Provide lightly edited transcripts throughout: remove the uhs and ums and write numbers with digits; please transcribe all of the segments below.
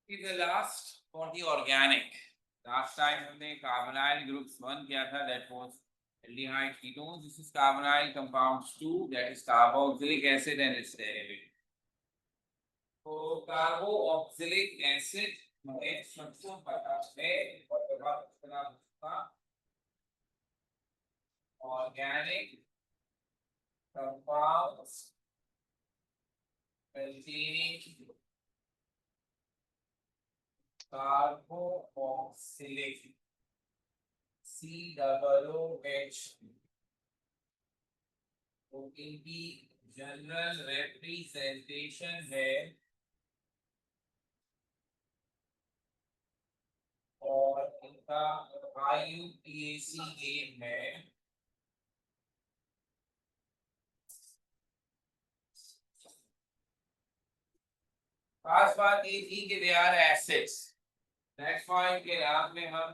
the last for the organic. Last time हमने carbonyl groups 1 किया था, that was aldehyde ketones. This is carbonyl compounds 2, that is carboxylic acid and its derivative. तो carboxylic acid हमें सबसे पता है organic compounds containing carboxylic COOH, तो इनकी जनरल रिप्रेजेंटेशन है और इनका IUPAC नेम है खास बात ये थी कि they are acids. That's why के नाम में हम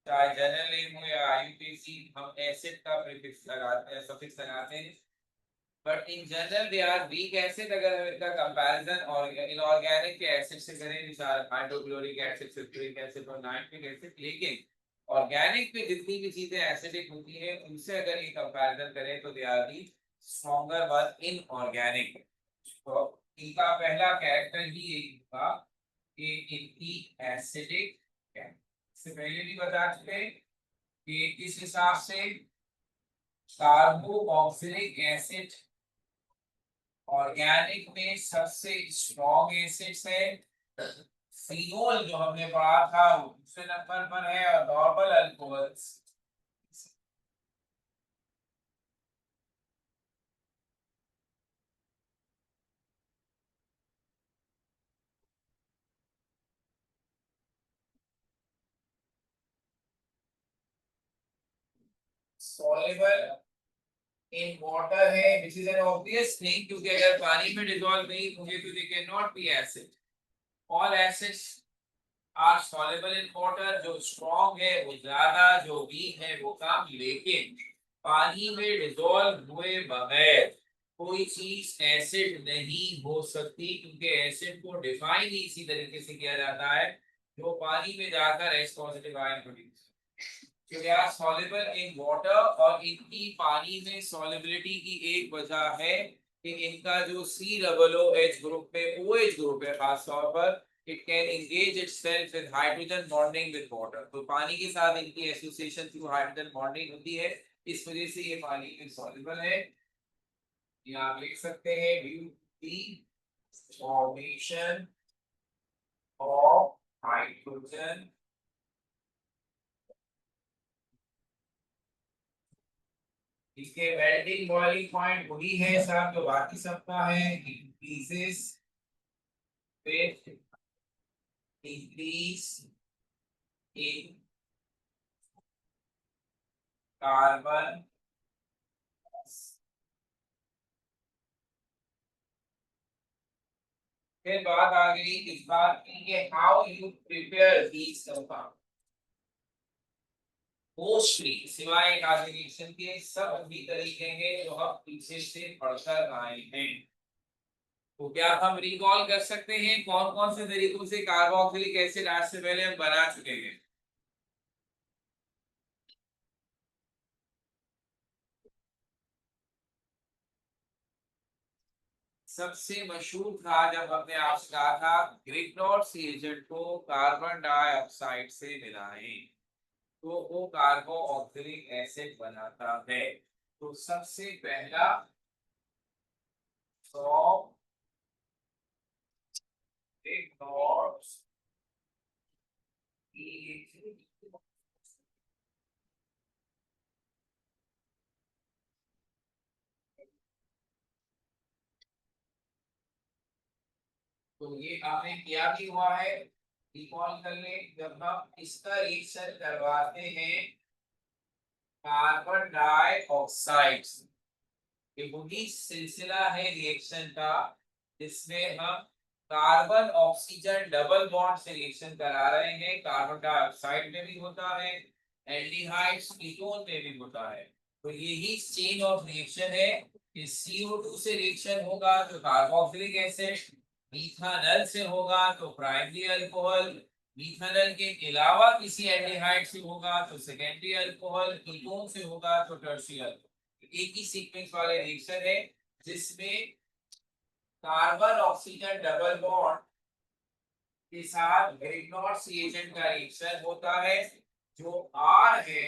चाहे जनरल नेम हो या IUPAC हम एसिड का प्रीफिक्स लगाते हैं, सफिक्स लगाते हैं। But in general they are weak acid. अगर हम इनका कंपैरिजन और इनऑर्गेनिक के एसिड से करें, जैसे हाइड्रोक्लोरिक एसिड, सल्फ्यूरिक एसिड और नाइट्रिक एसिड, लेकिन ऑर्गेनिक में जितनी भी चीजें एसिडिक होती हैं उनसे अगर ये कंपैरिजन करें तो they are the stronger one in organic. तो इनका पहला कैरेक्टर ही यही था कि इनकी एसिडिक है। इससे पहले भी बता चुके कि किस हिसाब से कार्बोक्सिलिक एसिड ऑर्गेनिक में सबसे स्ट्रॉन्ग एसिड्स है। फिनोल जो हमने पढ़ा था वो दूसरे नंबर पर है और normal alcohols soluble in water है, which is an obvious thing, क्योंकि अगर पानी में डिसॉल्व नहीं होंगे तो they can not be acid. All acids are soluble in water. जो स्ट्रॉन्ग है वो ज्यादा, जो वीक है वो कम। लेकिन पानी में डिसॉल्व हुए बगैर कोई चीज एसिड नहीं हो सकती, क्योंकि एसिड को डिफाइन ही इसी तरीके से किया जाता है जो पानी में जाकर H पॉजिटिव आयन प्रोड्यूस, क्योंकि आर सॉल्युबल इन वाटर। और इनकी पानी में सॉल्युबिलिटी की एक वजह है कि इनका जो COOH ग्रुप है, OH ग्रुप है खास तौर पर, it can engage itself with hydrogen bonding with water. तो पानी के साथ इनकी एसोसिएशन थ्रू हाइड्रोजन बॉन्डिंग होती है, इस वजह से ये पानी में सॉल्युबल है। ये आप लिख सकते हैं due to formation of hydrogen इसके मेल्टिंग बॉइलिंग पॉइंट वही है साहब जो बाकी सबका है, increases with increase in carbon. फिर बात आ गई इस बात की कि how you prepare these compound. Mostly सिवाय एक आधे रिएक्शन के सब भी तरीके हैं जो हम पीछे से पढ़कर आए हैं। तो क्या हम रिकॉल कर सकते हैं कौन कौन से तरीकों से कार्बोक्सिलिक एसिड आज से पहले हम बना चुके हैं? सबसे मशहूर था जब हमने आपसे कहा था ग्रिग्नॉर्ड्स रिएजेंट को कार्बन डाइऑक्साइड से मिलाएं तो वो कार्बो ऑक्सिलिक एसिड बनाता है। तो सबसे पहला सॉल्व ग्रिग्नॉर्ड्स तो ये आपने किया भी हुआ है, रिकॉल कर ले। जब हम इसका रिएक्शन करवाते हैं कार्बन डाइऑक्साइड, ये वही सिलसिला है रिएक्शन का जिसमें हम कार्बन ऑक्सीजन डबल बॉन्ड से रिएक्शन करा रहे हैं। कार्बन डाइऑक्साइड में भी होता है, एल्डिहाइड्स कीटोन में भी होता है। तो यही चेन ऑफ रिएक्शन है कि CO2 से रिएक्शन होगा जो कार्बोक्सिलिक एसिड, मिथानल से होगा तो प्राइमरी अल्कोहल, मिथानल के अलावा किसी एल्डिहाइड से होगा तो सेकेंडरी अल्कोहल, कीटोन से होगा तो टर्शियरी अल्कोहल। एक ही सीक्वेंस वाले रिएक्शन है जिसमें कार्बन ऑक्सीजन डबल बॉन्ड के साथ ग्रिग्नॉट्स रिएजेंट का रिएक्शन होता है। जो आर है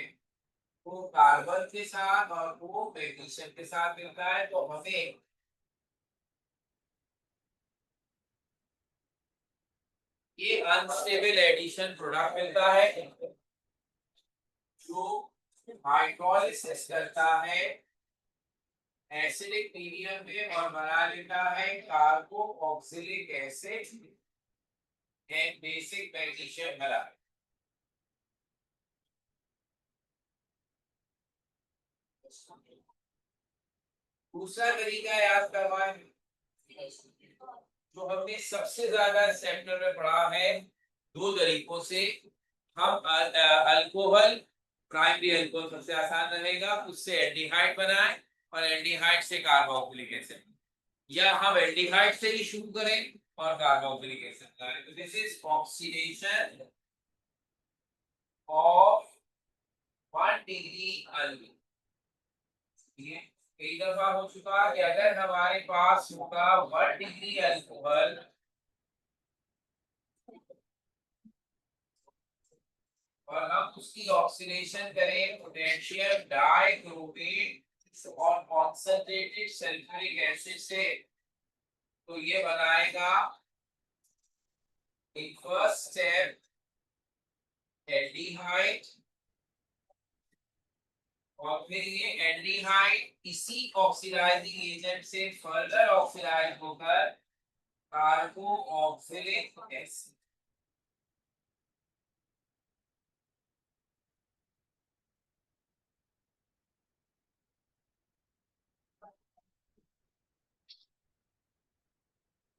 वो कार्बन के साथ और वो मैग्नीशियम के साथ मिलता है, तो हमें ये अनस्टेबल एडिशन प्रोडक्ट मिलता है जो हाइड्रोलिसिस करता है एसिडिक मीडियम में और बना लेता है carboxylic acid and basic magnesium halide. दूसरा तरीका याद करवाएं जो हमने सबसे ज्यादा चैप्टर में पढ़ा है, दो तरीकों से हम अल्कोहल, प्राइमरी अल्कोहल सबसे आसान रहेगा, उससे एल्डिहाइड बनाएं और एल्डिहाइड से कार्बोक्सिलिक एसिड, या हम एल्डिहाइड से ही शुरू करें और कार्बोक्सिलिक एसिड बनाएं। तो this is oxidation of 1 degree alcohol. ये कई दफा हो चुका कि अगर हमारे पास होगा 1 डिग्री अल्कोहल और हम उसकी ऑक्सीडेशन करें पोटेशियम डाइक्रोमेट और कॉन्सेंट्रेटेड सल्फ्यूरिक एसिड से, तो ये बनाएगा एक फर्स्ट स्टेप एल्डिहाइड, और फिर ये एल्डिहाइड इसी ऑक्सीडाइजिंग एजेंट से फर्दर ऑक्सीडाइज होकर कार्बोक्सिलिक एसिड।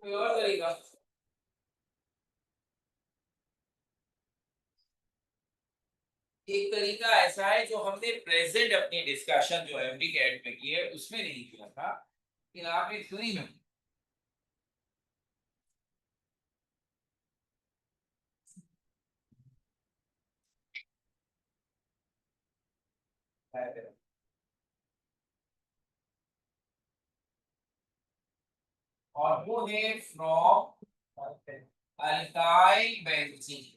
कोई और तरीका? एक तरीका ऐसा है जो हमने प्रेजेंट अपनी डिस्कशन जो एमडी कैट में की है उसमें नहीं किया था, कि आपने थ्योरी में है। और वो है फ्रॉम अल्काइल बेंजीन।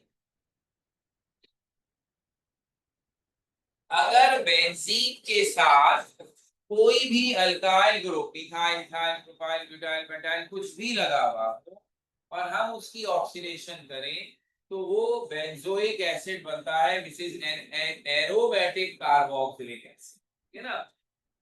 अगर बेंजीन के साथ कोई भी alkyl group ethyl ethyl propyl butyl methyl कुछ भी लगा हुआ हो और हम उसकी ऑक्सीडेशन करें तो वो बेंजोइक एसिड बनता है which is an aromatic carboxylic acid, है ना।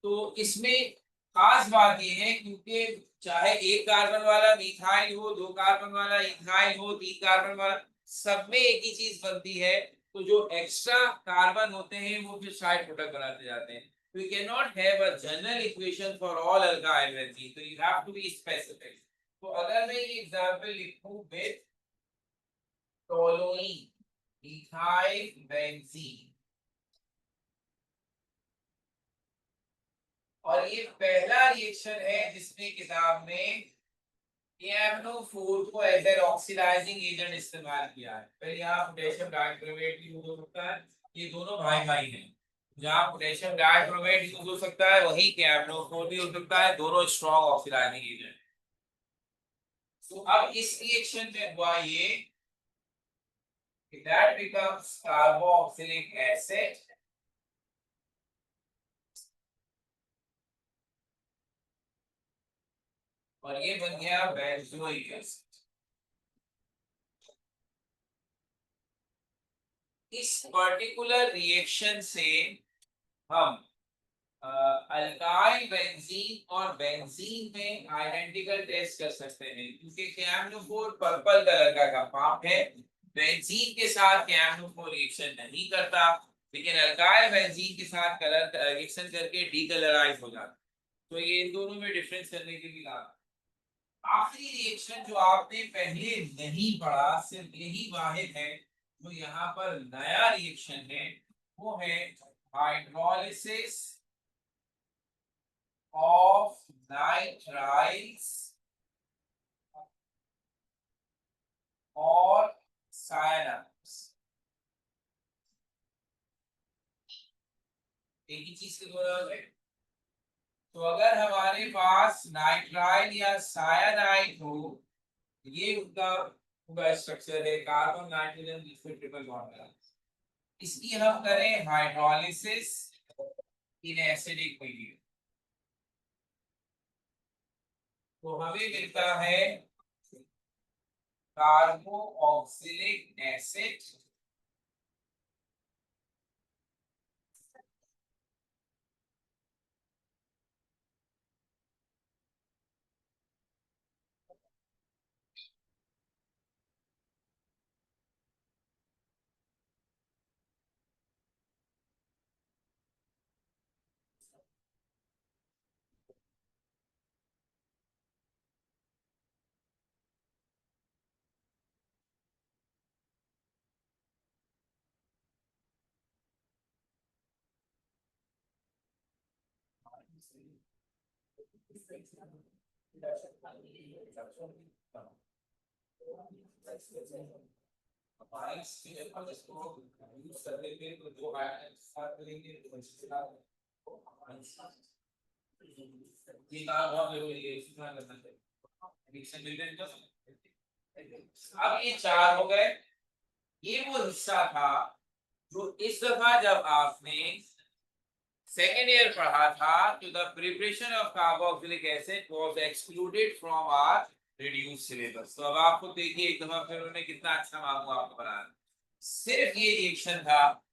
तो इसमें खास बात ये है क्योंकि चाहे एक कार्बन वाला मिथाइल हो, दो कार्बन वाला इथाइल हो, तीन कार्बन वाला, सब में एक ही चीज बनती है। तो जो एक्स्ट्रा कार्बन होते हैं वो फिर साइड प्रोडक्ट बनाते जाते हैं। We cannot have a general equation for all alkyl benzene, so you have to be specific. तो अगर मैं ये एग्जांपल लिखूं विद टोलुइन इथाइल बेंजीन, और ये पहला रिएक्शन है जिसमें किताब में KMnO4 को एज एन ऑक्सीडाइजिंग एजेंट इस्तेमाल किया है। पहले यहाँ पोटेशियम डाइक्रोमेट भी यूज हो सकता है, ये दोनों भाई भाई हैं। जहाँ पोटेशियम डाइक्रोमेट यूज हो सकता है वहीं KMnO4 भी हो सकता है, दोनों स्ट्रॉन्ग ऑक्सीडाइजिंग एजेंट। तो अब इस रिएक्शन में हुआ ये that becomes carboxylic acid और ये बन गया बेंजोइक एसिड। इस पर्टिकुलर रिएक्शन से हम अल्काइल बेंजीन और बेंजीन में आइडेंटिकल टेस्ट कर सकते हैं क्योंकि KMnO4 पर्पल कलर का कंपाउंड है। बेंजीन के साथ KMnO4 रिएक्शन नहीं करता, लेकिन अल्काइल बेंजीन के साथ कलर रिएक्शन करके डीकलराइज हो जाता। तो ये इन दोनों में डिफरेंस करने के लिए आखिरी रिएक्शन जो आपने पहले नहीं पढ़ा, सिर्फ यही वाहिद है जो यहाँ पर नया रिएक्शन है, वो है हाइड्रोलिसिस ऑफ नाइट्राइल्स और साइनाइड्स, एक ही चीज के दोनों हो गए। तो अगर हमारे पास नाइट्राइल या साइनाइड हो, ये उनका पूरा स्ट्रक्चर है, कार्बन नाइट्रोजन जिसमें ट्रिपल बॉन्ड है। इसकी हम करें हाइड्रोलिसिस इन एसिडिक मीडियम, तो हमें मिलता है कार्बोक्सिलिक एसिड अब ये चार हो गए। ये वो हिस्सा था जो इस दफा जब आपने सेकेंड ईयर पढ़ा था, तो the preparation of carboxylic acid was excluded from our reduce syllabus. तो अब आपको देखिए एक दफा फिर उन्होंने कितना अच्छा मामला आपको बनाया। सिर्फ ये रिएक्शन था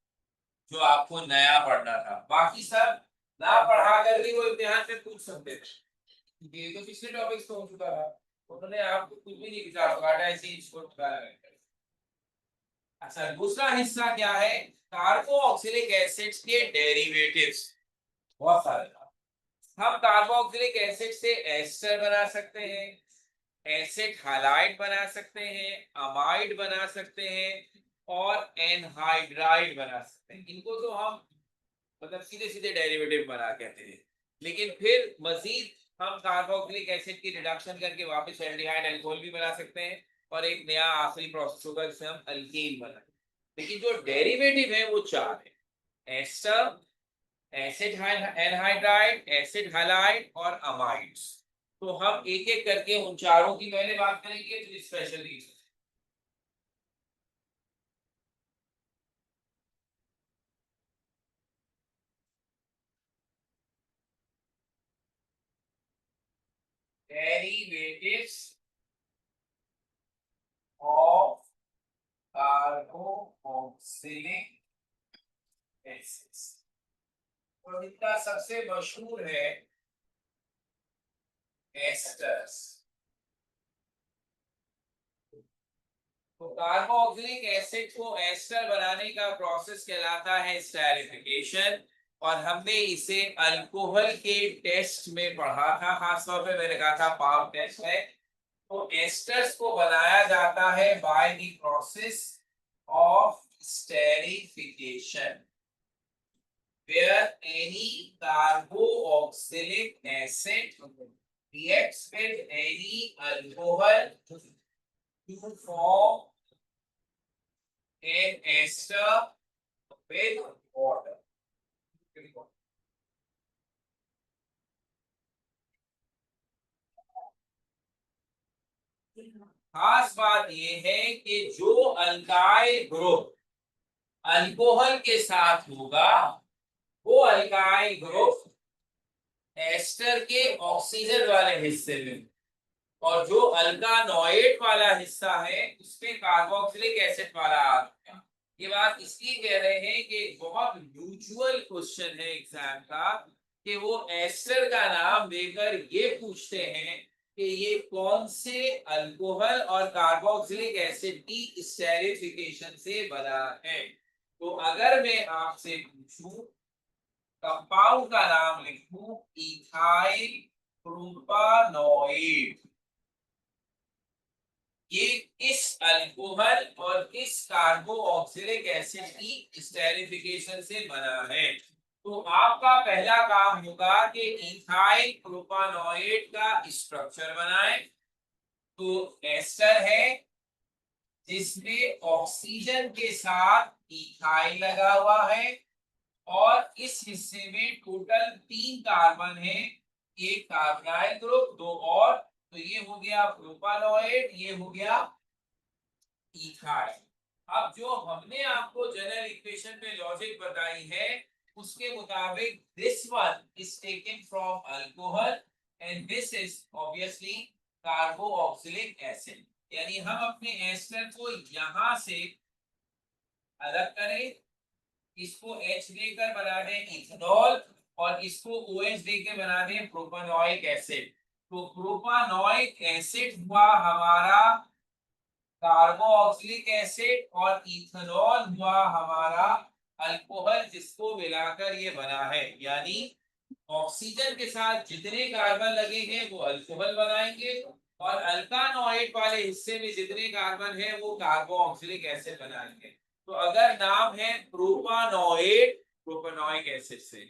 जो आपको नया पढ़ना था, बाकी सब ना पढ़ा कर भी वो इम्तिहान में पूछ सकते थे। ये तो पिछले टॉपिक्स तो हो चुका था, उन्होंने आपको कुछ भी नहीं पूछा, काटा ऐसे ही इसको ठुकराया है। अच्छा, दूसरा हिस्सा क्या है? कार्बोक्सिलिक एसिड्स के डेरिवेटिव्स बहुत सारे। हम कार्बोक्सिलिक एसिड से एस्टर बना सकते हैं, एसिड हैलाइड बना सकते हैं, अमाइड बना सकते हैं और एनहाइड्राइड बना सकते हैं। इनको तो हम मतलब सीधे सीधे डेरिवेटिव बना कहते हैं। लेकिन फिर मजीद हम कार्बोक्सिलिक एसिड की रिडक्शन करके वापस एल्डिहाइड अल्कोहल भी बना सकते हैं, और एक नया आखिरी प्रोसेस होगा जिसे हम अल्केन बनाएंगे। लेकिन जो डेरिवेटिव है वो चार है: ester, acid anhydride, acid halide और अमाइड्स। तो हम एक एक करके उन चारों की पहले बात करेंगे, तो specially derivatives of carboxylic acids. तो इनका सबसे मशहूर है एस्टर्स। तो कार्बोक्सिलिक एसिड को एस्टर बनाने का प्रोसेस कहलाता है स्टेरिफिकेशन, और हमने इसे अल्कोहल के टेस्ट में पढ़ा था, खासतौर पे मैंने कहा था पाव टेस्ट है। तो एस्टर्स को बनाया जाता है by the process of esterification, where any carboxylic acid reacts with any alcohol to form an ester with water. खास बात यह है कि जो अल्काइल ग्रुप अल्कोहल के साथ होगा, वो अल्काइल ग्रुप एस्टर के ऑक्सीजन वाले हिस्से में, और जो अल्कानोएट वाला हिस्सा है उसमें कार्बोक्सिलिक एसिड वाला आ गया। ये बात इसलिए कह रहे हैं कि बहुत यूजुअल क्वेश्चन है एग्जाम का, कि वो एस्टर का नाम देकर ये पूछते हैं कि ये कौन से अल्कोहल और कार्बोक्सिलिक एसिड की स्टेरिफिकेशन से बना है। तो अगर मैं आपसे पूछूं, कंपाउंड का नाम लिखूं इथाइल प्रोपानोएट, ये किस अल्कोहल और किस कार्बोक्सिलिक एसिड की स्टेरिफिकेशन से बना है? तो आपका पहला काम होगा कि इथाइल प्रोपानोएट का स्ट्रक्चर बनाएं। तो एस्टर है जिसमें ऑक्सीजन के साथ इथाइल लगा हुआ है और इस हिस्से में टोटल 3 कार्बन है, एक कार्बोनाइल ग्रुप, 2 और, तो ये हो गया प्रोपानॉइड, ये हो गया इथाइल। अब जो हमने आपको जनरल इक्वेशन में लॉजिक बताई है उसके मुताबिक this one is taken from alcohol and this is obviously carboxylic acid, यानी हम अपने एस्टर को यहां से अलग करें, इसको H देकर बना दें इथेनॉल और इसको OH देकर बना दें प्रोपानोइक एसिड। तो प्रोपानोइक एसिड हुआ हमारा कार्बोक्सिलिक एसिड और इथेनॉल हुआ हमारा अल्कोहल, जिसको मिलाकर ये बना है, यानी ऑक्सीजन के साथ जितने कार्बन लगे हैं वो अल्कोहल बनाएंगे और अल्कानोइड वाले हिस्से में जितने कार्बन है वो कार्बोक्सिलिक एसिड बनाएंगे। तो अगर नाम है प्रोपानोइड, प्रोपानोइक एसिड से,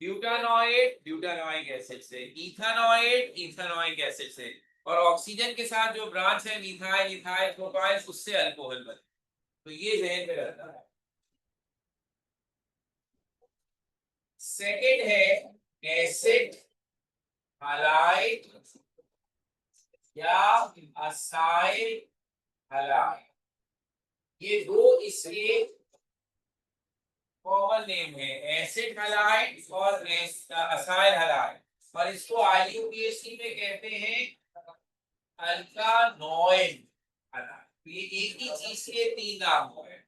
ब्यूटानोइड, ब्यूटानोइक एसिड से, इथानोइड, इथानोइक एसिड से, और ऑक्सीजन के साथ जो ब्रांच है मिथाइल, इथाइल, प्रोपाइल, उससे अल्कोहल बने। तो ये जहन में रहता है। सेकंड है एसिड हलाइड या असाइल हलाइड। ये दो इसके कॉमन नेम है, एसिड हलाइड और असाइल हलाइड, और इसको IUPAC में कहते हैं अल्कानोइड हलाइड। ये एक ही चीज के 3 नाम हुए।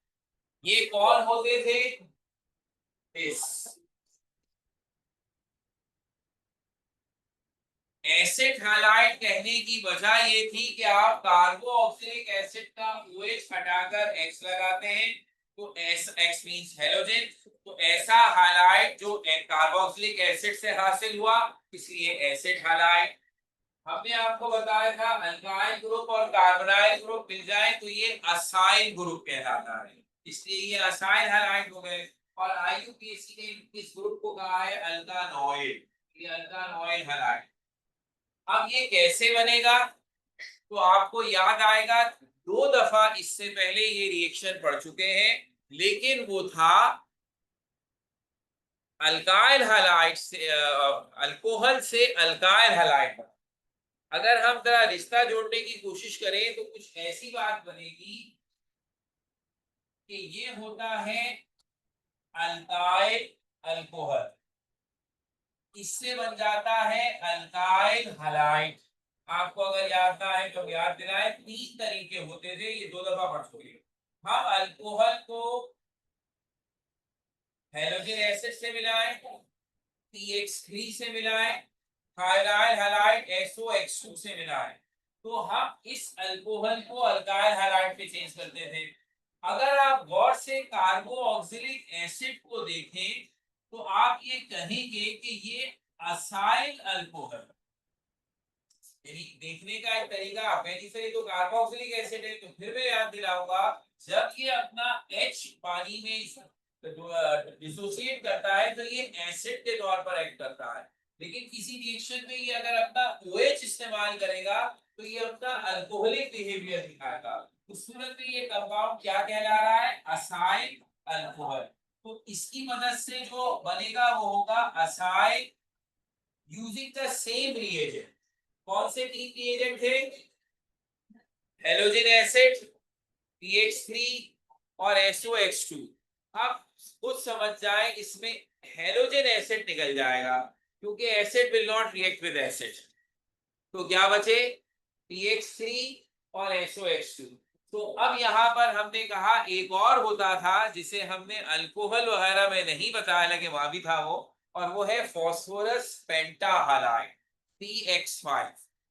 ये कौन होते थे? इस एसिड हैलाइड कहने की वजह ये थी कि आप कार्बोक्सिलिक एसिड का OH हटाकर X लगाते हैं, तो X मींस हैलोजन, तो ऐसा हैलाइड जो कार्बोक्सिलिक एसिड से हासिल हुआ, इसलिए एसिड हैलाइड। हमने आपको बताया था अल्काइल ग्रुप और कार्बोनाइल ग्रुप मिल जाए तो ये असाइल ग्रुप कहलाता है, इसलिए ये असाइल हैलाइड हो गए। और IUPAC ने इस ग्रुप को कहा है अल्कानोइड, ये अल्कानोइड हैलाइड। अब ये कैसे बनेगा? तो आपको याद आएगा 2 दफा इससे पहले ये रिएक्शन पढ़ चुके हैं, लेकिन वो था अल्काइल हैलाइड से अल्कोहल से अल्काइल हैलाइड। अगर हम जरा रिश्ता जोड़ने की कोशिश करें तो कुछ ऐसी बात बनेगी कि ये होता है अल्काइल अल्कोहल, इससे बन जाता है अल्काइल हलाइड। आपको अगर याद ना है तो याद दिलाएं, 3 तरीके होते थे, ये 2 दफा पढ़ चुके। हम अल्कोहल को हेलोजन एसिड से मिलाएं, CH3 से मिलाएं, थायराइल हैलाइड SOX2 से मिलाएं, तो हम इस अल्कोहल को अल्काइल हैलाइड पे चेंज करते थे। अगर आप गौर से कार्बोक्सिलिक एसिड को देखें तो आप ये कहेंगे कि ये असाइल अल्कोहल, यानी देखने का एक तरीका बेनिफिट तो कार्बोक्सिलिक एसिड है, तो फिर मैं याद दिलाऊंगा जब ये अपना H पानी में डिसोसिएट करता है तो ये एसिड के तौर पर एक्ट करता है, लेकिन किसी रिएक्शन में ये अगर अपना OH इस्तेमाल करेगा तो ये अपना अल्कोहलिक बिहेवियर दिखाएगा। उस सूरत में ये कंपाउंड क्या कहला रहा है? Acyl alcohol. तो इसकी मदद से जो बनेगा वो होगा acyl using the same reagent. कौन से 3 रिएजेंट थे? हेलोजन एसिड, PH3 और SOX2। अब कुछ समझ जाए, इसमें हेलोजन एसिड निकल जाएगा क्योंकि acid will not react with acid, तो क्या बचे? PH3 और SOX2। तो अब यहाँ पर हमने कहा एक और होता था जिसे हमने अल्कोहल वगैरह में नहीं बताया, लेकिन वहां भी था वो, और वो है फास्फोरस पेंटाहालाइड PX5।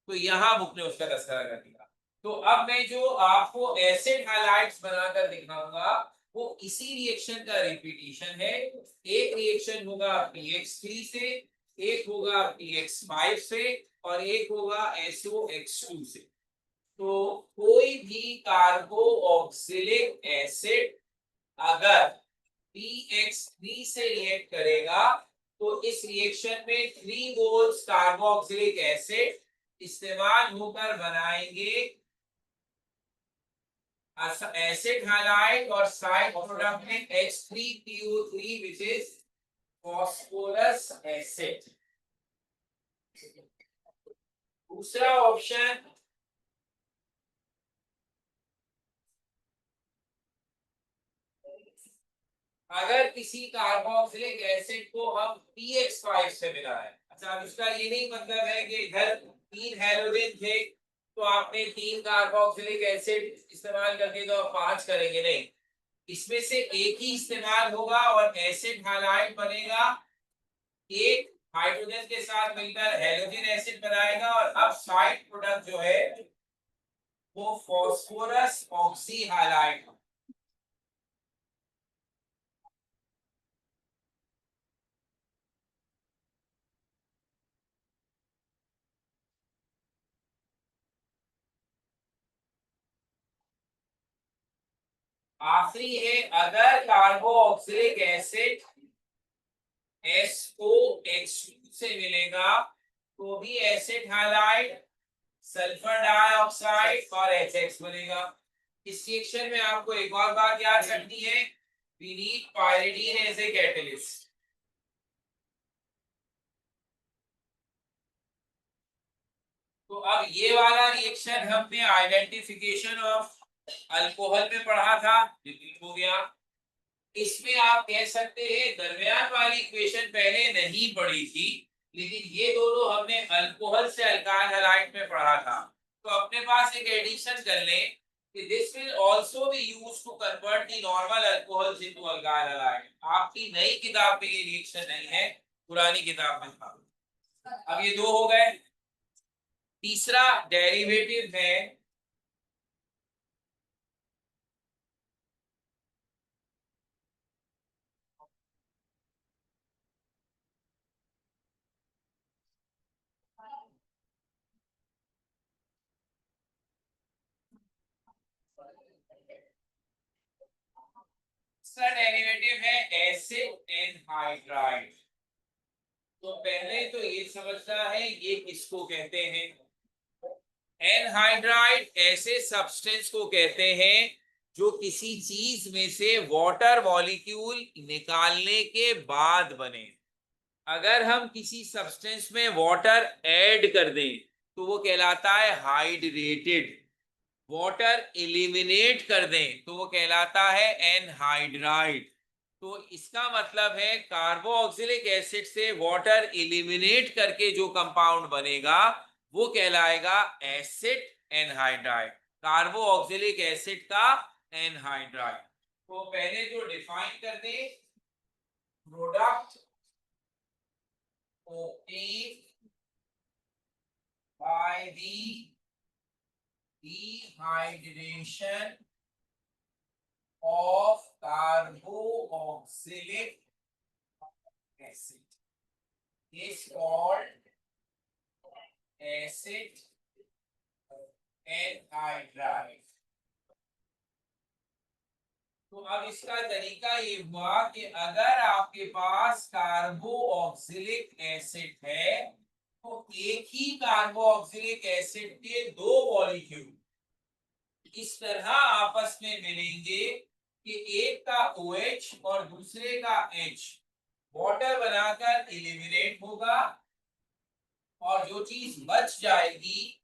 तो यहाँ बुक ने उसका तस्करा कर दिया। तो अब मैं जो आपको एसिड हाइलाइट्स बनाकर दिखाऊंगा वो इसी रिएक्शन का रिपीटिशन है। एक रिएक्शन होगा PX3 से, एक होगा PX5 से और एक होगा SOX2 से। तो कोई भी कार्बोक्सिलिक एसिड अगर PX3 से रिएक्ट करेगा तो इस रिएक्शन में 3 मोल्स कार्बोक्सिलिक एसिड इस्तेमाल होकर बनाएंगे एसिड हैलाइड और साइड प्रोडक्ट में H3PO3 which is phosphorus acid। दूसरा ऑप्शन, अगर किसी कार्बोक्सिलिक एसिड को हम PX5 से मिलाएं, अच्छा अब इसका ये नहीं मतलब है कि इधर 3 हैलोजन थे तो आपने 3 कार्बोक्सिलिक एसिड इस्तेमाल करके तो 5 करेंगे, नहीं, इसमें से एक ही इस्तेमाल होगा और एसिड हैलाइड बनेगा, एक हाइड्रोजन के साथ मिलकर हैलोजन एसिड बनाएगा और अब साइड प्रोडक्ट जो है वो फास्फोरस ऑक्सी हैलाइड। आखिरी है, अगर कार्बोक्सिलिक एसिड SOH2 से मिलेगा तो भी एसिड हैलाइड, सल्फर डाइऑक्साइड और HX बनेगा। इस रिएक्शन में आपको एक और बात याद रखनी है, we need pyridine as a catalyst. तो अब ये वाला रिएक्शन हमने आइडेंटिफिकेशन ऑफ अल्कोहल में पढ़ा था, रिपीट हो गया। इसमें आप कह सकते हैं दरमियान वाली इक्वेशन पहले नहीं पढ़ी थी, लेकिन ये दोनों हमने अल्कोहल से अल्काइल हैलाइड में पढ़ा था। तो अपने पास एक एडिशन कर लें कि this will also be used to convert the normal alcohols into alkyl halide. आपकी नई किताब में ये रिएक्शन नहीं है, पुरानी किताब में था। अब ये दो हो गए। तीसरा डेरिवेटिव है इसका डेरिवेटिव है एसिड एनहाइड्राइड। तो पहले तो ये समझना है ये किसको कहते हैं। एनहाइड्राइड ऐसे सब्सटेंस को कहते हैं जो किसी चीज में से वाटर मॉलिक्यूल निकालने के बाद बने। अगर हम किसी सब्सटेंस में वाटर ऐड कर दें तो वो कहलाता है हाइड्रेटेड, वाटर एलिमिनेट कर दें तो वो कहलाता है एनहाइड्राइड। तो इसका मतलब है कार्बोक्सिलिक एसिड से वाटर एलिमिनेट करके जो कंपाउंड बनेगा वो कहलाएगा एसिड एनहाइड्राइड, कार्बोक्सिलिक एसिड का एनहाइड्राइड। तो पहले जो डिफाइन कर दे, product obtained by the dehydration of carboxylic acid is called acid anhydride। तो अब इसका तरीका ये हुआ कि अगर आपके पास कार्बोक्सिलिक एसिड है तो एक ही कार्बोक्सिलिक एसिड के दो मॉलिक्यूल इस तरह आपस में मिलेंगे कि एक का OH और दूसरे का H वाटर बनाकर एलिमिनेट होगा और जो चीज बच जाएगी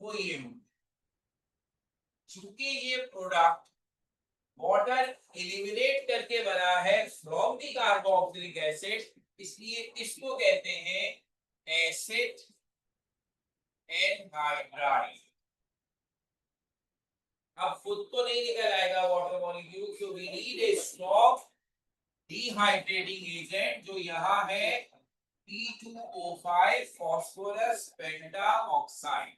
वो ये होगी। चूंकि ये प्रोडक्ट वाटर एलिमिनेट करके बना है फ्रॉम द कार्बोक्सिलिक एसिड, इसलिए इसको कहते हैं एसिड एनहाइड्राइड। अब खुद तो नहीं निकल आएगा water molecule, so we need a strong dehydrating agent जो यहाँ है P2O5 फॉस्फोरस पेंटाऑक्साइड।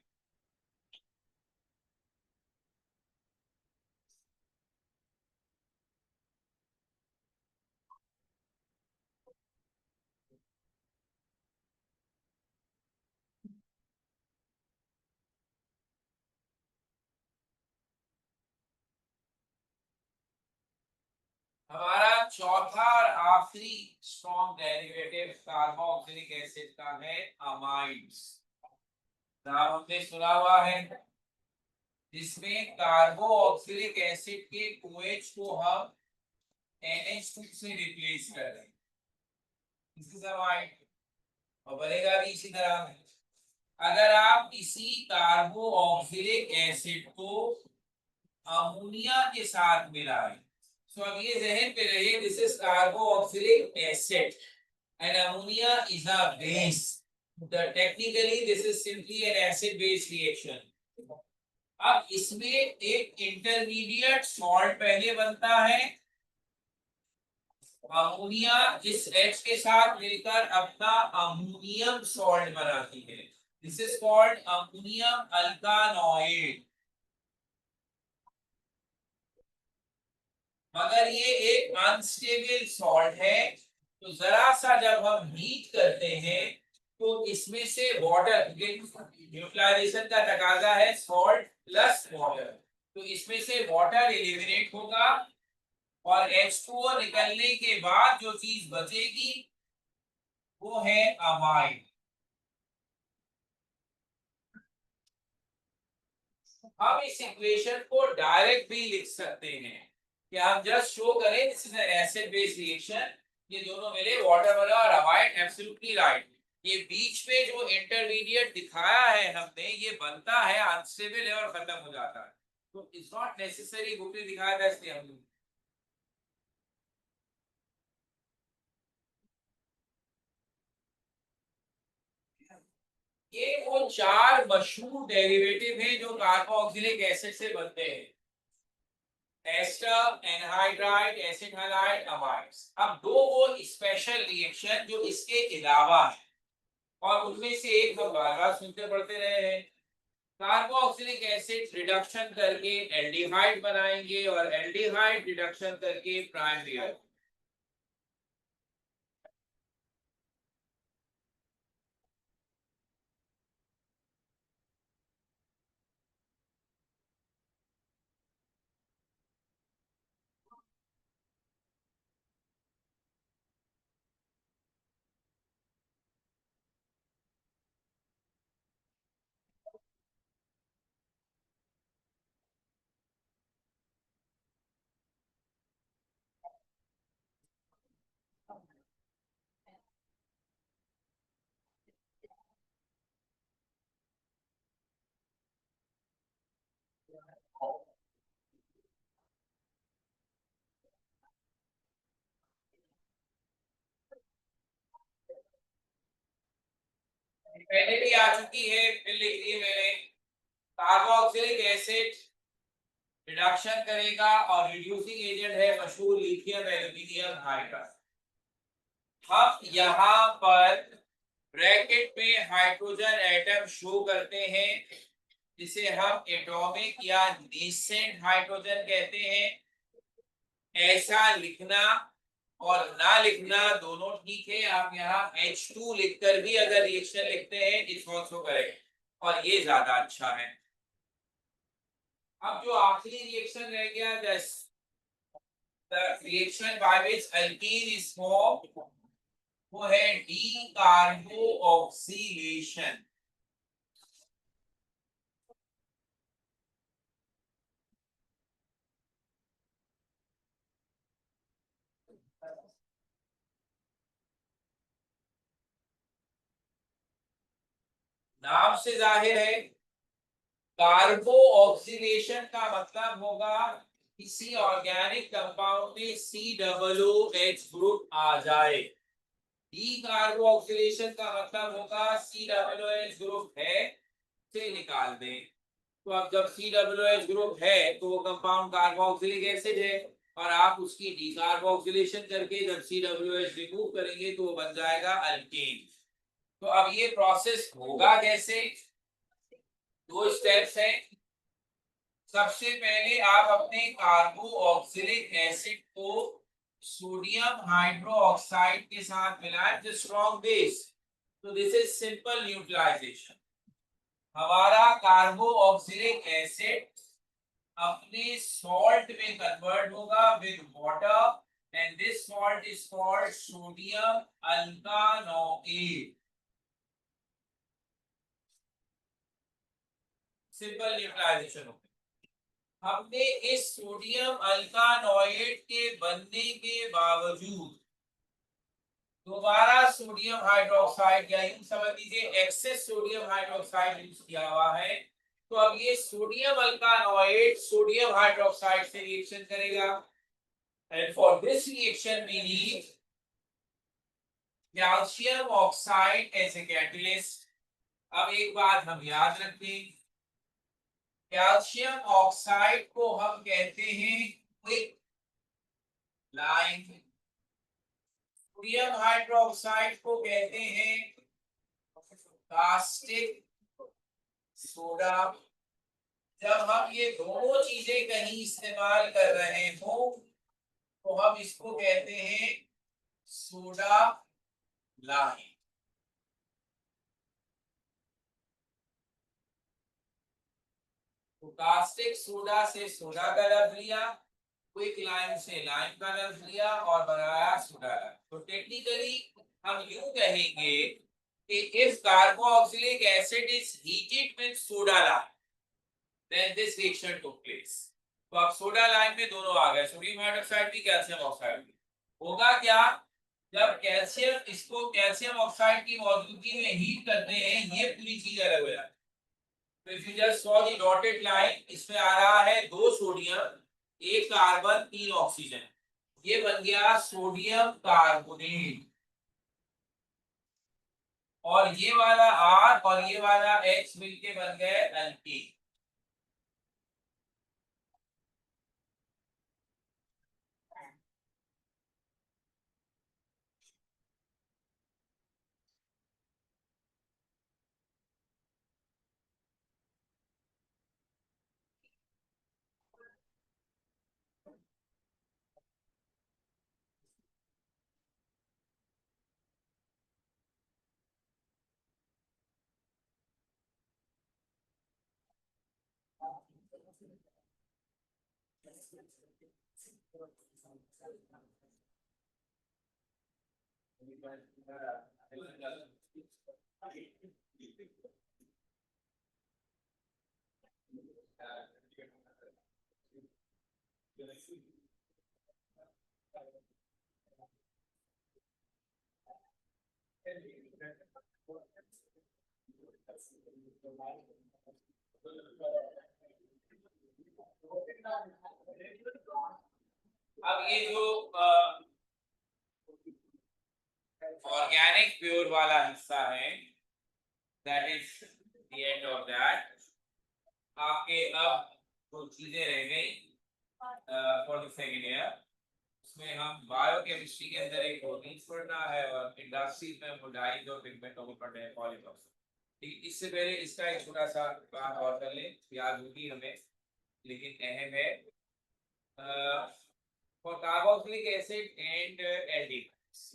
हमारा चौथा और आखिरी स्ट्रॉन्ग डेरिवेटिव कार्बोक्सिलिक एसिड का है अमाइड्स। नाम हमने सुना हुआ है, जिसमें कार्बोक्सिलिक एसिड के OH को हम NH2 से रिप्लेस कर रहे हैं। और बनेगा भी इसी तरह। अगर आप इसी कार्बोक्सिलिक एसिड को अमोनिया के साथ मिलाएं, तो अब ये जहन पे रहे, this is carboxylic acid and ammonia is a base. Technically this is simply an acid base reaction. अब इसमें एक इंटरमीडिएट सॉल्ट पहले बनता है, अमोनिया जिस H के साथ मिलकर अपना अमोनियम सॉल्ट बनाती है। This is called ammonium alkanoid. मगर ये एक अनस्टेबल सॉल्ट है, तो जरा सा जब हम हीट करते हैं तो इसमें से वाटर, न्यूट्रलाइजेशन का तकाजा है सॉल्ट प्लस वाटर, तो इसमें से वाटर एलिमिनेट होगा और H2O निकलने के बाद जो चीज बचेगी वो है अमाइड। हम इस इक्वेशन को डायरेक्ट भी लिख सकते हैं कि हम जस्ट शो करें this is an acid base reaction, ये दोनों मिले वाटर बना और अमाइड, एब्सोल्युटली राइट। ये बीच में जो इंटरमीडिएट दिखाया है हमने, ये बनता है अनस्टेबल है और खत्म हो जाता है, तो इट्स नॉट नेसेसरी बुक में दिखाया था इसलिए हमने। ये वो चार मशहूर डेरिवेटिव हैं जो कार्बोक्सिलिक एसिड से बनते हैं, ester, anhydride, acid halide, amides. अब दो वो स्पेशल रिएक्शन जो इसके अलावा है, और उनमें से एक हम बार बार सुनते पढ़ते रहे हैं, कार्बोक्सिलिक एसिड रिडक्शन करके एल्डिहाइड बनाएंगे और एल्डिहाइड रिडक्शन करके प्राइमरी। पहले भी आ चुकी है, फिर लिख दी मैंने। कार्बोक्सिलिक एसिड रिडक्शन करेगा और रिड्यूसिंग एजेंट है मशहूर लिथियम एल्यूमिनियम हाइड्राइड। हम यहाँ पर ब्रैकेट में हाइड्रोजन एटम शो करते हैं, जिसे हम एटॉमिक या नेसेंट हाइड्रोजन कहते हैं। ऐसा लिखना और ना लिखना दोनों ठीक है। आप यहाँ H2 लिखकर भी अगर रिएक्शन लिखते हैं इट्स आल्सो करेक्ट, और ये ज्यादा अच्छा है। अब जो आखिरी रिएक्शन रह गया, the reaction by which alkene is formed, वो है डी कार्बोक्सिलेशन। नाम से जाहिर है कार्बो ऑक्सीडेशन का मतलब होगा किसी ऑर्गेनिक कंपाउंड में COOH ग्रुप आ जाए। डी कार्बो ऑक्सीडेशन का मतलब होगा COOH ग्रुप है से निकाल दें। तो अब जब COOH ग्रुप है तो वो कंपाउंड कार्बोक्सिलिक एसिड है, और आप उसकी डी कार्बोक्सिलेशन करके जब COOH रिमूव करेंगे तो वो बन जाएगा अल्केन। तो अब ये प्रोसेस होगा कैसे, दो स्टेप्स हैं। सबसे पहले आप अपने कार्बोक्सिलिक एसिड को सोडियम हाइड्रोक्साइड के साथ मिलाएं, जो स्ट्रॉन्ग बेस, तो दिस इज सिंपल न्यूट्रलाइजेशन। हमारा कार्बोक्सिलिक एसिड अपने सॉल्ट में कन्वर्ट होगा with water, and this salt is called sodium alkanoate. Simple neutralisation होगा। हमने इस सोडियम अल्कानॉइड के बनने के बावजूद दोबारा सोडियम हाइड्रोक्साइड या यूं समझ लीजिए एक्सेस सोडियम हाइड्रोक्साइड यूज किया हुआ है। तो अब ये सोडियम अल्कानॉइड सोडियम हाइड्रोक्साइड से रिएक्शन करेगा and for this reaction we need calcium oxide as a catalyst. अब एक बात हम याद रखें, कैल्शियम ऑक्साइड को हम कहते हैं क्विक लाइम, सोडियम हाइड्रोक्साइड को कहते हैं कास्टिक सोडा। जब हम ये दोनों चीजें कहीं इस्तेमाल कर रहे हो तो हम इसको कहते हैं सोडा लाइम। तो कास्टिक सोडा से सोडा का लफ्ज लिया, क्विक लाइम से लाइम का लफ्ज लिया और बनाया सोडा लाइम। तो टेक्निकली हम यूं कहेंगे कि if carboxylic acid is heated with soda lime then this reaction took place। तो अब सोडा लाइम में दोनों आ गए, सोडियम हाइड्रोक्साइड भी कैल्शियम ऑक्साइड भी। होगा क्या, जब कैल्शियम इसको कैल्शियम ऑक्साइड की मौजूदगी में हीट करते हैं ये पूरी चीज अलग हो जाती है। तो if you just saw the dotted line, इसमें आ रहा है 2 सोडियम 1 कार्बन 3 ऑक्सीजन, ये बन गया सोडियम कार्बोनेट। और ये वाला R और ये वाला H मिलके बन गए एल्कीन। अब ये जो ऑर्गेनिक प्योर वाला हिस्सा है, that is the end of that. आपके अब जो चीजें रह गई फॉर द सेकंड ईयर, उसमें हम बायोकेमिस्ट्री के अंदर एक प्रोटीन्स पढ़ना है और इंडस्ट्री में हम डाइज और पिगमेंटों को पढ़ना है, पॉलीमर्स। ठीक, इससे पहले इसका एक छोटा सा बात और कर लें, याद होगी हमें लेकिन अहम है। For carboxylic acid and aldehydes,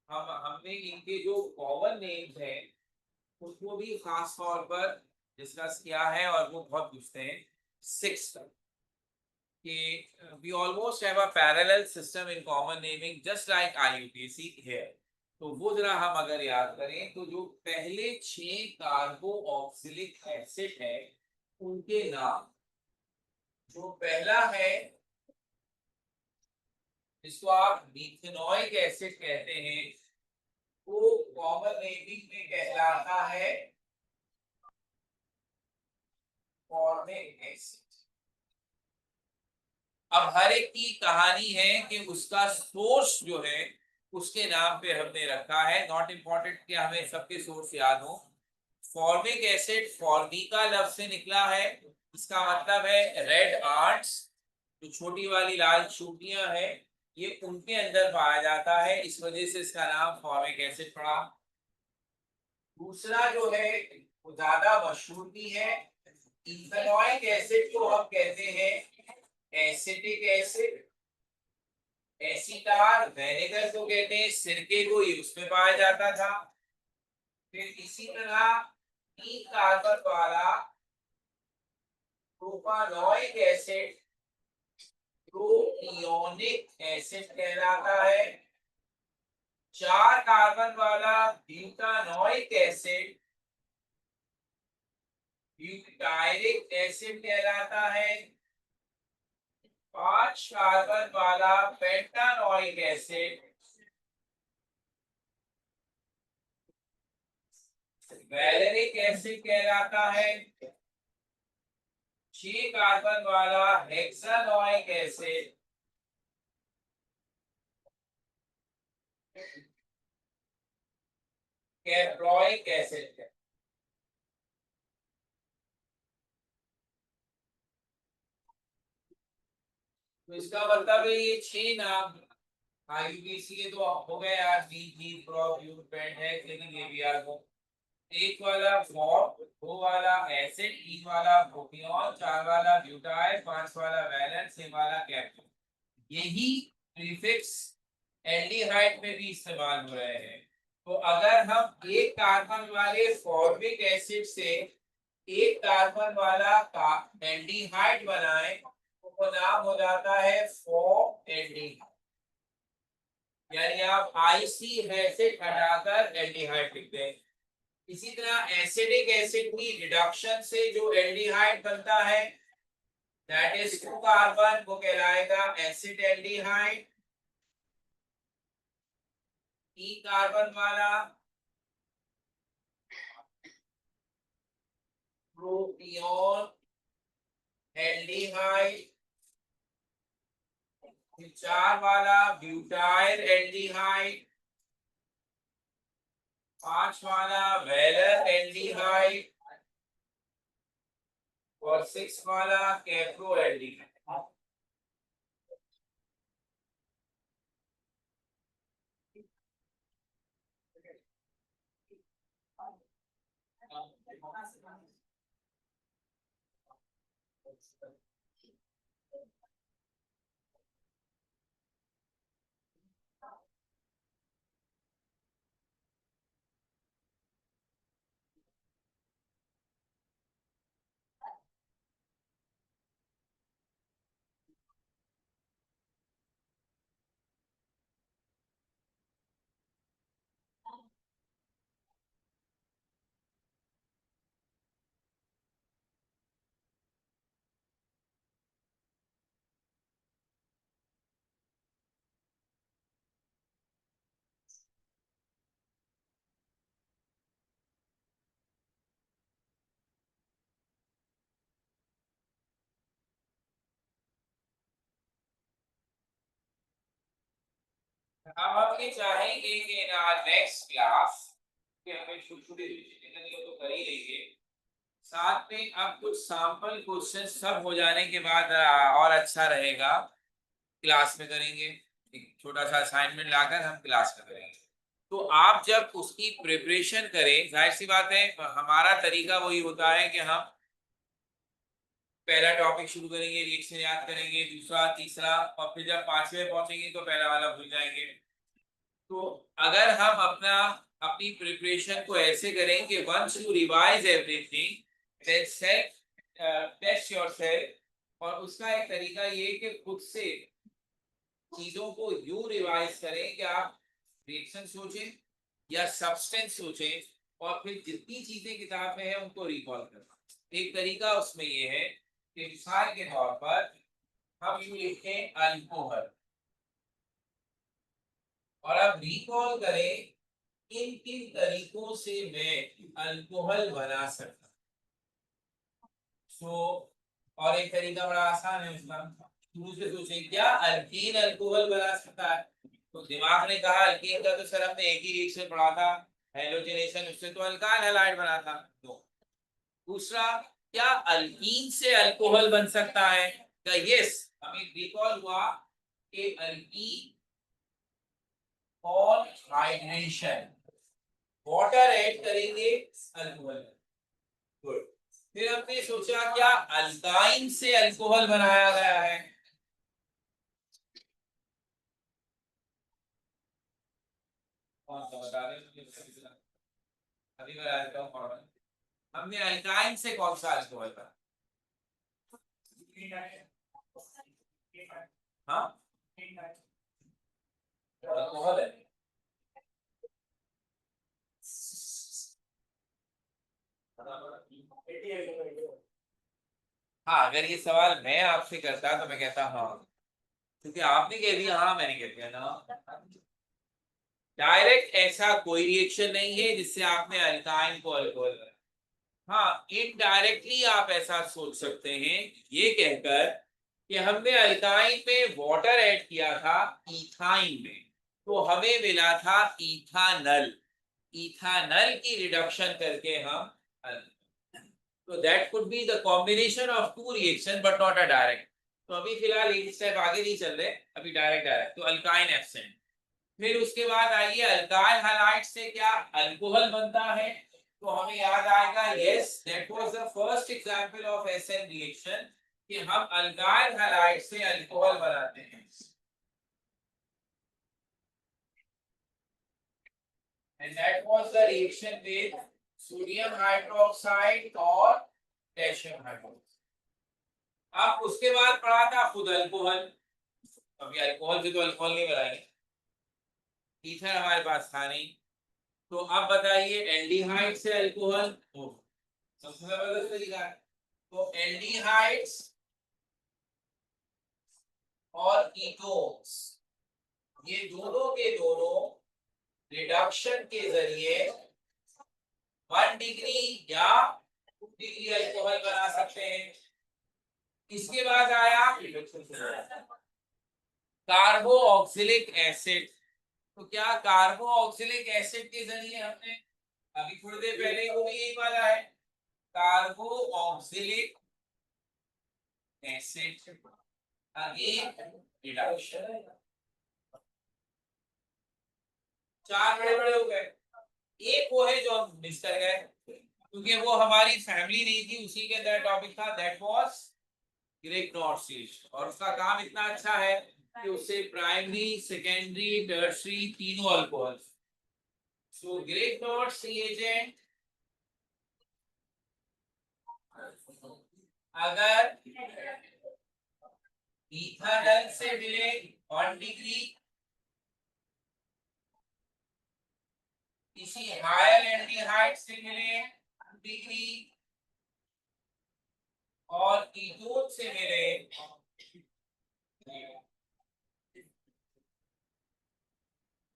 हमने इनके जो कॉमन नेम्स हैं उसको भी खास तौर पर डिस्कस किया है और वो बहुत पूछते हैं। 6 कि we almost have a parallel system in common naming just like IUPAC here। तो वो जरा हम अगर याद करें तो जो पहले 6 कार्बो ऑक्सिलिक एसिड है उनके नाम, जो पहला है जिसको आप मीथेनॉइक एसिड कहते हैं, वो कॉमन नेमिंग में कहलाता है फॉर्मिक एसिड। अब हर एक की कहानी है कि उसका सोर्स जो है उसके नाम पे हमने रखा है, नॉट इम्पॉर्टेंट कि हमें सबके सोर्स याद हो। फॉर्मिक एसिड फॉर्मिका लफ्ज से निकला है, इसका मतलब है रेड आर्ट्स, जो छोटी वाली लाल चूटियां हैं ये उनके अंदर पाया जाता है, इस वजह से इसका नाम फॉर्मिक एसिड पड़ा। दूसरा जो है वो ज्यादा मशहूर भी है, इथेनॉइक एसिड को हम कहते हैं एसिटिक एसिड। एसीटार विनेगर को कहते हैं सिरके को, ये उसमें पाया जाता था। फिर इसी तरह 3 कार्बन वाला प्रोपानोइक एसिड प्रोपियोनिक एसिड कहलाता है। 4 कार्बन वाला ब्यूटानोइक एसिड ब्यूटायरिक एसिड कहलाता है। 5 कार्बन वाला पेंटानोइक एसिड वैलेरिक एसिड कहलाता है। 6 कार्बन वाला हेक्सानोइक एसिड कैप्रोइक एसिड। तो इसका मतलब है ये 6 नाम आईयूपीएसी के तो हो गए यार, जी प्रो ब्यूट पेंट है, लेकिन ये भी यार को एक वाला फॉर्म, दो वाला एसिड, तीन वाला प्रोपिनॉल, चार वाला ब्यूटाइल, पांच वाला वैलेंस, छह वाला कैप्टन। यही प्रीफिक्स एल्डिहाइड में भी इस्तेमाल हो रहे हैं। तो अगर हम एक कार्बन वाले फॉर्मिक एसिड से एक कार्बन वाला का एल्डिहाइड बनाएं तो वो नाम हो जाता है फॉर्म एल्डिहाइड। यानी आप आईसी एसिड हटाकर एल्डिहाइड लिखते हैं। इसी तरह एसिडिक एसिड की रिडक्शन से जो एल्डिहाइड बनता है दैट इज 2 कार्बन, वो कहलाएगा एसिड एल्डिहाइड। 3 कार्बन वाला प्रोपियोन एल्डिहाइड, 4 वाला ब्यूटाइल एल्डिहाइड, 5 वाला वेलर एल्डिहाइड और 6 वाला कैप्रो एल्डिहाइड। अब हम ये चाहेंगे कि इन आवर नेक्स्ट क्लास कि हमें छोटी-छोटी चीजें करनी हो तो कर ही लेंगे, साथ में अब कुछ सैंपल क्वेश्चन सब हो जाने के बाद और अच्छा रहेगा क्लास में करेंगे। एक छोटा सा असाइनमेंट लाकर हम क्लास में करेंगे। तो आप जब उसकी प्रिपरेशन करें, जाहिर सी बात है हमारा तरीका वही होता है कि हम पहला टॉपिक शुरू करेंगे, रिएक्शन याद करेंगे, दूसरा तीसरा, और फिर जब पांचवें पहुंचेंगे तो पहला वाला भूल जाएंगे। तो अगर हम अपनी प्रिपरेशन को ऐसे करें कि once you revise everything then set test yourself, और उसका एक तरीका ये कि खुद से चीजों को यूं रिवाइज करें कि आप रिएक्शन सोचें या सब्सटेंस सोचें और फिर जितनी चीजें किताब में है उनको रिकॉल करना। एक तरीका उसमें ये है कि मिसाल के तौर पर हम यूं लिखें अल्कोहल, और अब रिकॉल करें किन किन तरीकों से मैं अल्कोहल बना सकता। सो और एक तरीका बड़ा आसान है उसका, शुरू से सोचे क्या अल्कीन अल्कोहल बना सकता है। तो दिमाग ने कहा अल्कीन का तो सर हमने एक ही रिएक्शन पढ़ा था, हेलोजनेशन, उससे तो अल्काइल हैलाइड बना था। तो दूसरा, क्या अल्कीन से अल्कोहल बन सकता है? तो यस, हमें रिकॉल हुआ कि अल्कीन और हाइड्रेशन वाटर ऐड करेंगे अल्कोहल। गुड। फिर हमने सोचा क्या अल्काइन से अल्कोहल बनाया गया है? कौन सा बता रहे हो? अभी बताया देता हूँ कौन है। हमने अल्काइन से कौन सा अल्कोहल बना? हाँ, अल्कोहल है। हाँ, अगर ये सवाल मैं आपसे करता तो मैं कहता हाँ, क्योंकि आपने कह दिया हाँ, मैंने कह दिया ना। डायरेक्ट ऐसा कोई रिएक्शन नहीं है जिससे आपने अल्काइन को अल्कोहल बनाया। हाँ, इनडायरेक्टली आप ऐसा सोच सकते हैं ये कहकर कि हमने अल्काइन में वाटर ऐड किया था इथाइन में, तो हमें मिला था इथानल। इथानल की रिडक्शन करके हम, तो that could be the combination of two reaction but not a direct. तो अभी फिलहाल एक स्टेप आगे नहीं चल रहे, अभी डायरेक्ट डायरेक्ट तो अल्काइन एब्सेंट। फिर उसके बाद आइए अल्काइल हैलाइड से क्या अल्कोहल बनता है, तो हमें याद आएगा yes that was the first example of SN reaction कि हम अल्काइल हैलाइड से अल्कोहल बनाते हैं। and that was the reaction with sodium hydroxide और पोटेशियम हाइड्रोक्साइड। अब उसके बाद पढ़ा था खुद अल्कोहल। अभी अल्कोहल से तो अल्कोहल नहीं बनाएंगे, ईथर हमारे पास था नहीं, तो अब बताइए एल्डिहाइड से अल्कोहल, सबसे जबरदस्त तरीका है। तो एल्डिहाइड्स और कीटोन्स ये दोनों के दोनों रिडक्शन के जरिए 1 डिग्री या 2 डिग्री अल्कोहल बना सकते हैं। इसके बाद आया कार्बो ऑक्सिलिक एसिड। तो क्या कार्बो ऑक्सिलिक एसिड के जरिए हमने अभी थोड़ी देर पहले वो भी यही वाला है, कार्बो ऑक्सिलिक एसिड अगेन रिडक्शन। 4 बड़े बड़े हो गए, एक वो है जो हम मिस कर गए क्योंकि वो हमारी फैमिली नहीं थी, उसी के अंदर टॉपिक था, दैट वाज ग्रेगनोर्सिस। और उसका काम इतना अच्छा है कि उससे प्राइमरी सेकेंडरी टर्शियरी तीनों अल्कोहल। सो ग्रेगनोर्स रिएजेंट अगर इथानल से मिले 1 डिग्री, किसी हायर एल्डिहाइड से मिले 2 डिग्री और कीटोन से मिले,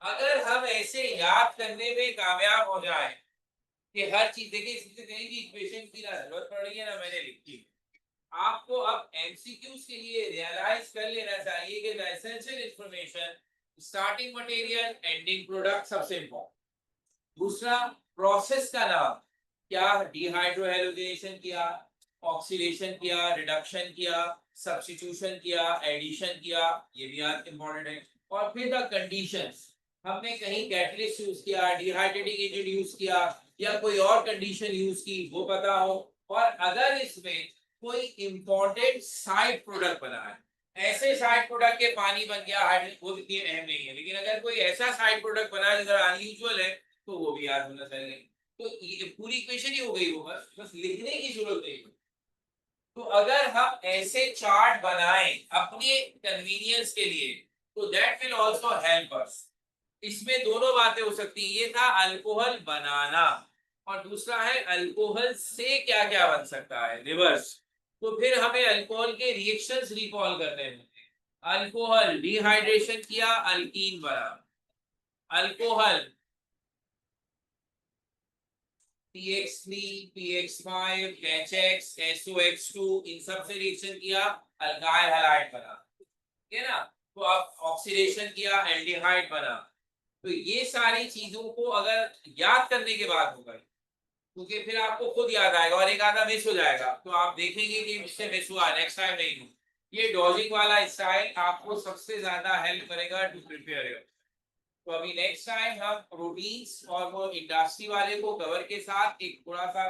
अगर हम ऐसे याद करने में कामयाब हो जाए कि हर चीज देखिए, इससे कहीं भी इक्वेशन की ना जरूरत पड़ रही है ना मैंने लिखी, आपको अब एमसीक्यूज के लिए रियलाइज कर लेना चाहिए कि the essential information starting material ending product सबसे इंपॉर्टेंट। दूसरा प्रोसेस का नाम, क्या डिहाइड्रोहेलोजेनेशन किया, ऑक्सीडेशन किया, रिडक्शन किया, सब्स्टिट्यूशन किया, एडिशन किया, ये भी याद इंपॉर्टेंट है। और फिर द कंडीशंस, हमने कहीं कैटलिस्ट यूज किया, डिहाइड्रेटिंग एजेंट यूज किया या कोई और कंडीशन यूज की वो पता हो, और अगर इसमें कोई इंपॉर्टेंट साइड प्रोडक्ट बना है, ऐसे साइड प्रोडक्ट के पानी बन गया हाइड्रोजन, वो इतनी अहम नहीं है, लेकिन अगर कोई ऐसा साइड प्रोडक्ट बना है जो अनयूजुअल है तो वो भी याद होना चाहिए। तो ये पूरी इक्वेशन ही हो गई, वो बस बस लिखने की जरूरत नहीं। तो अगर हम ऐसे चार्ट बनाएं अपने कन्वीनियंस के लिए तो that will also help us. इसमें दोनों बातें हो सकती हैं, ये था अल्कोहल बनाना और दूसरा है अल्कोहल से क्या क्या बन सकता है रिवर्स। तो फिर हमें अल्कोहल के रिएक्शंस रिकॉल करने होंगे। अल्कोहल डिहाइड्रेशन किया अल्कीन बना, alcohol PX3 PX5 HX SOX2 इन सब से रिएक्शन किया अल्काइल हैलाइड बना, ठीक है ना। तो अब ऑक्सीडेशन किया एल्डिहाइड बना। तो ये सारी चीजों को अगर याद करने के बाद होगा, क्योंकि फिर आपको खुद याद आएगा और एक आधा मिस हो जाएगा तो आप देखेंगे कि इससे मिस हुआ, नेक्स्ट टाइम नहीं हो। ये डॉजिंग वाला स्टाइल आपको सबसे ज्यादा हेल्प करेगा टू प्रिपेयर योर। तो अभी नेक्स्ट टाइम हम प्रोटीन्स और वो इंडस्ट्री वाले को कवर के साथ एक थोड़ा सा